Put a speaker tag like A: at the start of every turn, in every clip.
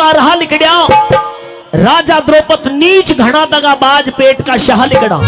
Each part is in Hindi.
A: का रहा लिकड़िया, राजा द्रौपद नीच घना दगा बाज पेट का शाह लिकड़ा।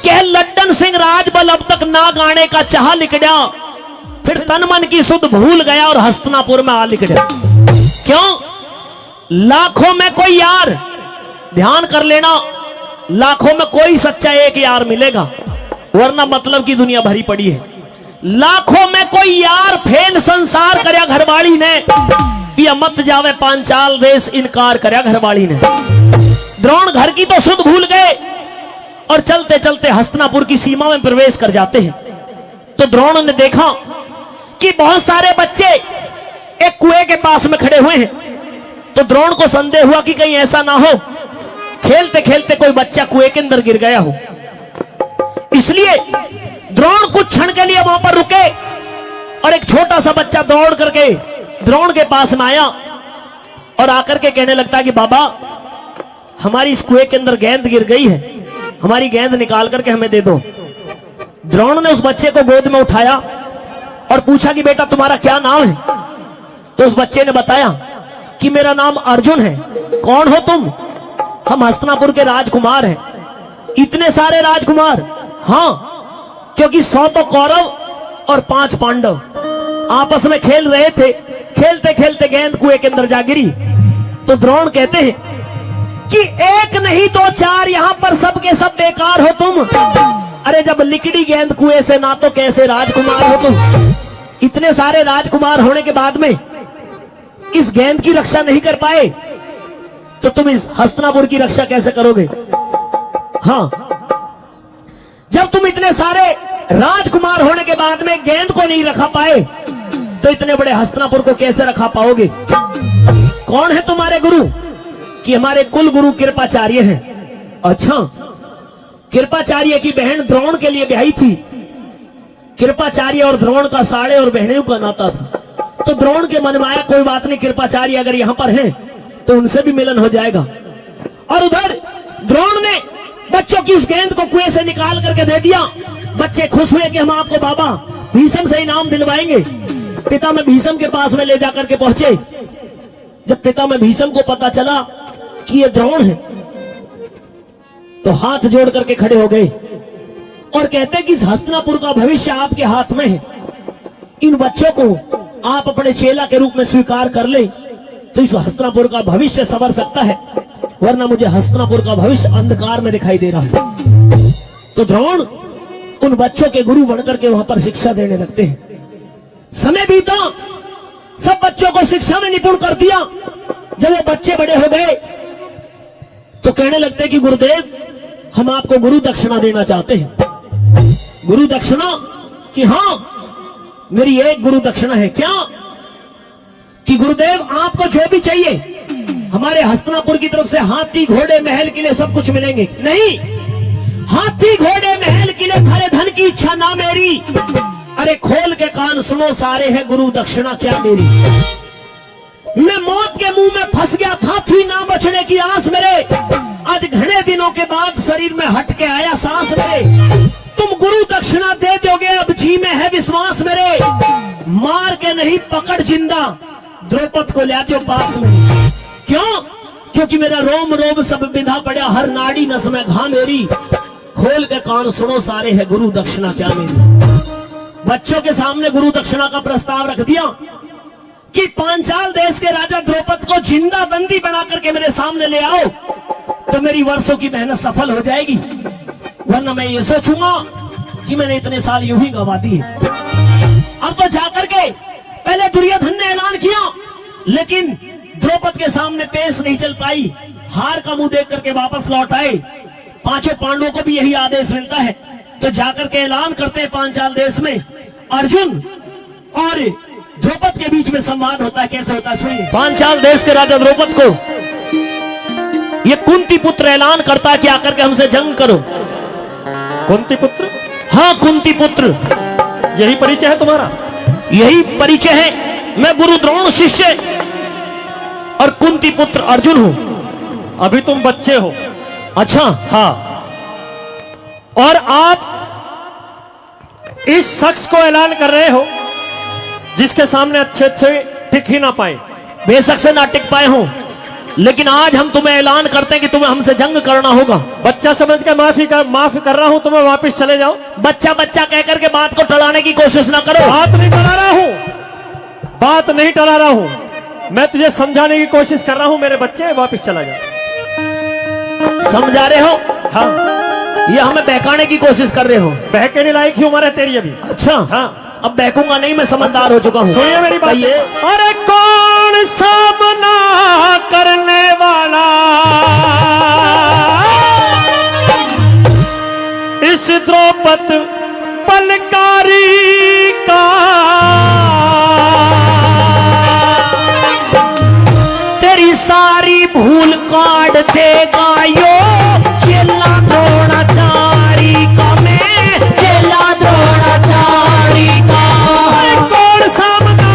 A: कह लड्डन सिंह राजबल अब तक ना गाने का चाह लिकड़ा, फिर तन मन की सुध भूल गया और हस्तिनापुर में आ लिकड़ा। क्यों? लाखों में कोई यार, ध्यान कर लेना, लाखों में कोई सच्चा एक यार मिलेगा, वरना मतलब की दुनिया भरी पड़ी है। लाखों में कोई यार फेल संसार करया घरवाली ने, या मत जावे पांचाल देश इनकार करया घरवाली ने। द्रोण घर की तो सुध भूल गए और चलते चलते हस्तिनापुर की सीमा में प्रवेश कर जाते हैं। तो द्रोण ने देखा कि बहुत सारे बच्चे एक कुएं के पास में खड़े हुए हैं। तो द्रोण को संदेह हुआ कि कहीं ऐसा ना हो खेलते खेलते कोई बच्चा कुएं के अंदर गिर गया हो। इसलिए द्रोण कुछ क्षण के लिए वहां पर रुके और एक छोटा सा बच्चा दौड़ करके द्रोण के पास में आया और आकर के कहने लगता कि बाबा, हमारी इस कुएं के अंदर गेंद गिर गई है, हमारी गेंद निकाल करके हमें दे दो। द्रोण ने उस बच्चे को गोद में उठाया और पूछा कि बेटा तुम्हारा क्या नाम है? तो उस बच्चे ने बताया कि मेरा नाम अर्जुन है। कौन हो तुम? हम हस्तिनापुर के राजकुमार हैं। इतने सारे राजकुमार? हाँ, क्योंकि 100 तो कौरव और 5 पांडव आपस में खेल रहे थे। खेलते खेलते गेंद कुएं के अंदर जा गिरी। तो द्रोण कहते हैं कि एक नहीं तो 4 यहां पर सब के सब बेकार हो तुम। अरे जब लिकड़ी गेंद कुएं से ना तो कैसे राजकुमार हो तुम? इतने सारे राजकुमार होने के बाद में इस गेंद की रक्षा नहीं कर पाए तो तुम इस हस्तिनापुर की रक्षा कैसे करोगे? हाँ, जब तुम इतने सारे राजकुमार होने के बाद में गेंद को नहीं रखा पाए तो इतने बड़े हस्तिनापुर को कैसे रखा पाओगे? कौन है तुम्हारे गुरु? कि हमारे कुल गुरु कृपाचार्य हैं। अच्छा, कृपाचार्य की बहन द्रोण के लिए ब्याही थी। कृपाचार्य और द्रोण का साड़े और बहनें का नाता था। तो द्रोण के मन में आया कोई बात नहीं, कृपाचार्य अगर यहां पर हैं तो उनसे भी मिलन हो जाएगा। और उधर द्रोण ने बच्चों की उस गेंद को कुएं से निकाल करके दे दिया। बच्चे खुश हुए कि हम आपको बाबा भीष्म से इनाम दिलवाएंगे। पिता में भीष्म के पास में ले जाकर के पहुंचे। जब पिता में भीष्म को पता चला कि ये द्रोण है तो हाथ जोड़ करके खड़े हो गए और कहते कि हस्तिनापुर का भविष्य आपके हाथ में है। इन बच्चों को आप अपने चेला के रूप में स्वीकार कर ले तो इस हस्तिनापुर का भविष्य संवर सकता है, वरना मुझे हस्तिनापुर का भविष्य अंधकार में दिखाई दे रहा है। तो द्रोण उन बच्चों के गुरु बनकर के वहां पर शिक्षा देने लगते हैं। समय बीता, सब बच्चों को शिक्षा में निपुण कर दिया। जब वो बच्चे बड़े हो गए तो कहने लगते कि गुरुदेव, हम आपको गुरु दक्षिणा देना चाहते हैं। गुरु दक्षिणा? कि हाँ, मेरी एक गुरु दक्षिणा है। क्या? कि गुरुदेव आपको जो भी चाहिए हमारे हस्तिनापुर की तरफ से हाथी घोड़े महल के लिए सब कुछ मिलेंगे। नहीं, हाथी घोड़े महल के लिए खरे धन की इच्छा ना मेरी। अरे खोल के कान सुनो सारे, है गुरु दक्षिणा क्या मेरी? मैं मौत के मुंह में फंस गया था, थी ना बचने की आस मेरे। आज घने दिनों के बाद शरीर में हट के आया सांस मेरे। तुम गुरु दक्षिणा दे दोगे, अब जी में है विश्वास मेरे। मार के नहीं पकड़ जिंदा द्रौपद को ले दो पास में। क्यों? क्योंकि मेरा रोम रोम सब बिंधा पड़ा, हर नाड़ी नस में घा मेरी। खोल के कान सुनो सारे, है गुरु दक्षिणा क्या मेरी? बच्चों के सामने गुरु दक्षिणा का प्रस्ताव रख दिया कि पांचाल देश के राजा द्रौपद को जिंदा बंदी बना करके मेरे सामने ले आओ तो मेरी वर्षों की मेहनत सफल हो जाएगी, वरना मैं ये सोचूंगा कि मैंने इतने साल यूं ही गवा दिए। अब तो जाकर के पहले दुर्योधन ने ऐलान किया, लेकिन द्रौपद के सामने पेश नहीं चल पाई। हार का मुंह देख करके वापस लौट आए। 5 पांडवों को भी यही आदेश मिलता है। तो जाकर के ऐलान करते हैं पांचाल देश में। अर्जुन और द्रौपद के बीच में संवाद होता है। कैसे होता है सुनिए। पांचाल देश के राजा द्रौपद को ये कुंती पुत्र ऐलान करता है कि आकर के हमसे जंग करो।
B: कुंती पुत्र?
A: हाँ, कुंती पुत्र।
B: यही परिचय है तुम्हारा?
A: यही परिचय है। मैं गुरु द्रोण शिष्य और कुंती पुत्र अर्जुन हूं।
B: अभी तुम बच्चे हो।
A: अच्छा,
B: हाँ। और आप इस शख्स को ऐलान कर रहे हो जिसके सामने अच्छे अच्छे टिक ही ना पाए।
A: बेशक से ना टिक पाए हो, लेकिन आज हम तुम्हें ऐलान करते हैं कि तुम्हें हमसे जंग करना होगा।
B: बच्चा समझ के माफ कर रहा हूं, तुम्हें वापस चले जाओ।
A: बच्चा बच्चा कहकर के बात को टलाने की कोशिश ना करो।
B: बात नहीं टला रहा हूं, बात नहीं टला रहा हूं, मैं तुझे समझाने की कोशिश कर रहा हूं। मेरे बच्चे वापस चला जा।
A: समझा रहे हो?
B: हाँ।
A: ये हमें बहकाने की कोशिश कर रहे हो।
B: बहके लायक ही उम्र है तेरी अभी।
A: अच्छा
B: हाँ,
A: अब बहकूंगा नहीं, मैं समझदार हो चुका हूँ।
B: सुनिए मेरी बात।
A: ये
B: अरे कौन सामना करने वाला इस द्रौपद पलकारी का,
A: तेरी सारी भूल काट देगा यो चेला द्रोणाचारी का, मैं चेला द्रोणाचारी का।
B: कौन सामना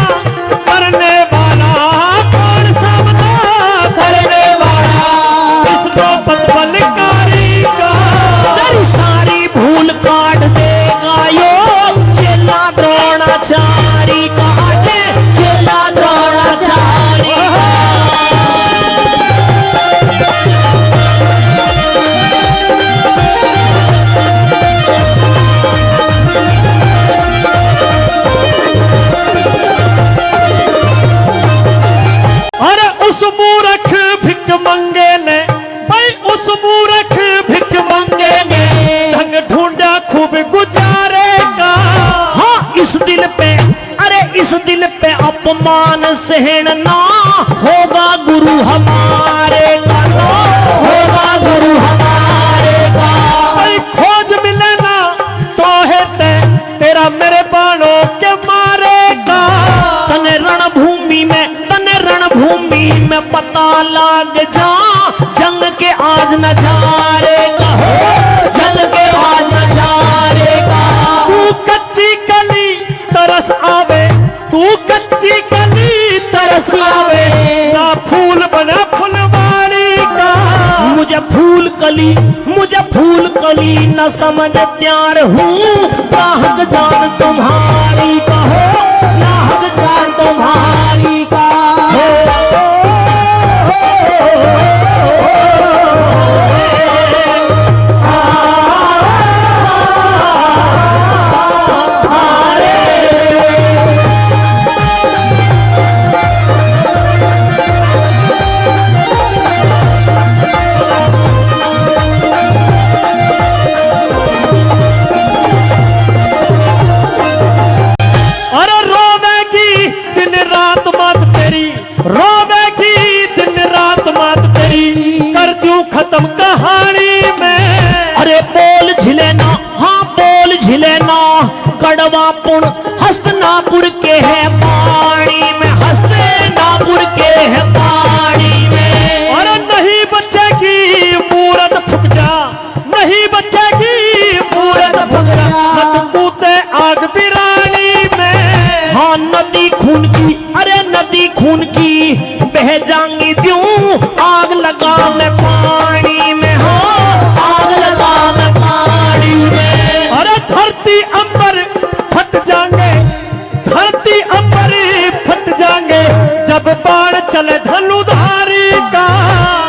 B: करने वाला, कौन सामना
A: करने वाला
B: इस द्रौपद पलकारी का,
A: तेरी सारी भूल काट देगा यो चेला द्रोणाचारी का, चेला द्रोणाचारी का।
B: अरे उस मूर्ख भिक मंगे ने, भाई उस मूर्ख भिक मंगे ने ढंग ढूंढा खूब गुजारे का।
A: हाँ, इस दिल पे, अरे इस दिल पे अपमान सहन ना होगा गुरु हमारे का, ना होगा गुरु हमारे का।
B: भाई खोज मिले ना तो है तेरा मेरे बाणों के मारे का।
A: तने रणभूमि में पता लाग जा जंग के आज नजारे का, जंग के आज नजारे का।
B: तू कच्ची कली तरस आवे, तू कच्ची कली तरस आवे, ना फूल बना फुलवारी का।
A: मुझे फूल कली न समझ प्यार हूँ, नाहक जान तुम्हारी का हो, नाहक जान तुम्हारी का हो।
B: अरे रोवेगी दिन रात मात तेरी, रोवेगी दिन रात मात तेरी, कर दूं खत्म कहानी में।
A: अरे बोल झिलेना, हाँ बोल झिलेना, कड़वा पुण हस्तनापुर के है पानी में, हस्तनापुर के है पानी में।
B: अरे नहीं बचेगी मूरत फुक जा, नहीं बचेगी मूरत फुक जा, मत कूदे आग बिरानी में।
A: हाँ नदी खून की, अरे नदी खून की बह जाएंगी क्यों, आग लगा मैं पानी में, हाँ आग लगा मैं पानी में।
B: अरे धरती अंबर फट जाएंगे, धरती अंबर फट जाएंगे, जब बाण चले धनुधारी का।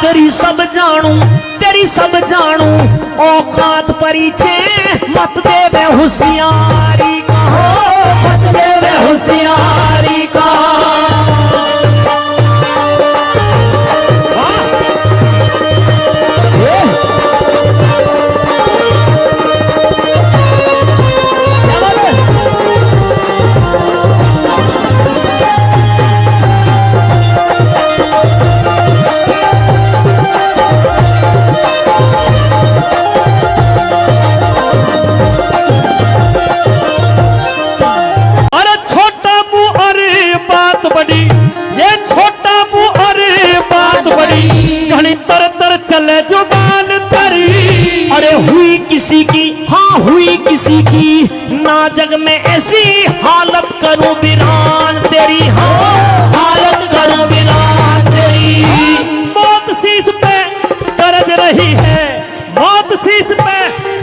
A: तेरी सब जानू औकात परिचय मत देवे होशियारी का, हो मत देवे होशियारी का।
B: चले जुबान तरी।
A: अरे हुई किसी की, हाँ हुई किसी की, ना जग में ऐसी हालत करूं वीरान तेरी, हाँ हालत करूं वीरान तेरी।
B: मौत शीश पे गरज रही है, मौत शीश पे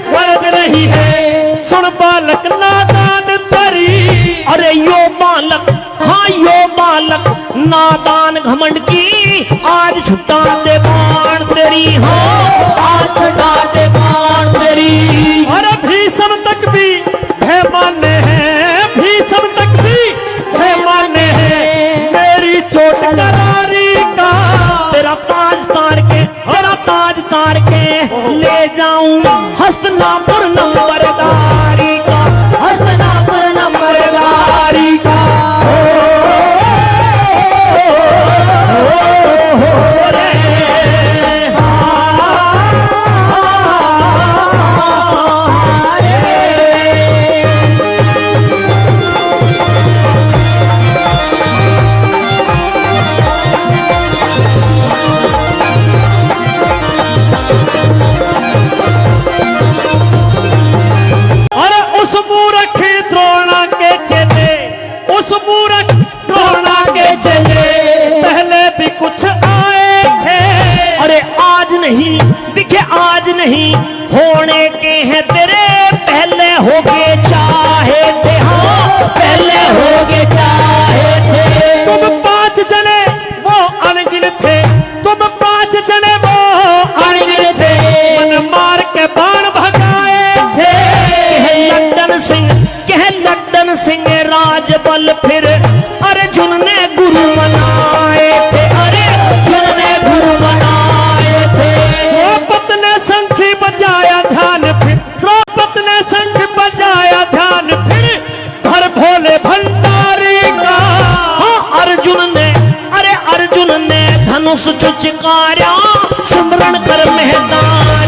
B: गरज रही है, सुन बालक नादान तरी।
A: अरे यो बालक, हाँ यो बालक नादान घमंड की आज छुटा दे बाण तेरी, हो आज छुटा दे बाण तेरी।
B: अरे भीषम तक भी भय माने हैं, भीषम तक भी भय माने हैं मेरी चोट करारी का।
A: तेरा ताज तार के ले जाऊं हस्तनापुर नंबरदारी का, हस्तनापुर नंबरदारी का। नहीं दिखे आज नहीं होने के हैं तेरे, पहले होके चाहे थे, हाँ पहले होके चाहे थे।
B: तुम 5 जने वो अनगिन थे, तुम 5 जने वो अनगिन थे, मन मार के बाण भगाए थे।
A: कह लड्डन सिंह राजबल फिर अर्जुन ने गुरु बनाए थे, अरे अर्जुन ने गुरु बनाए थे।
B: द्रौपद ने शंख बजाया ध्यान फिर, द्रौपद ने शंख बजाया ध्यान फिर, धर भोले भंडारी का।
A: हाँ अर्जुन ने धनुष चुचकारा, सुमरण कर मैदान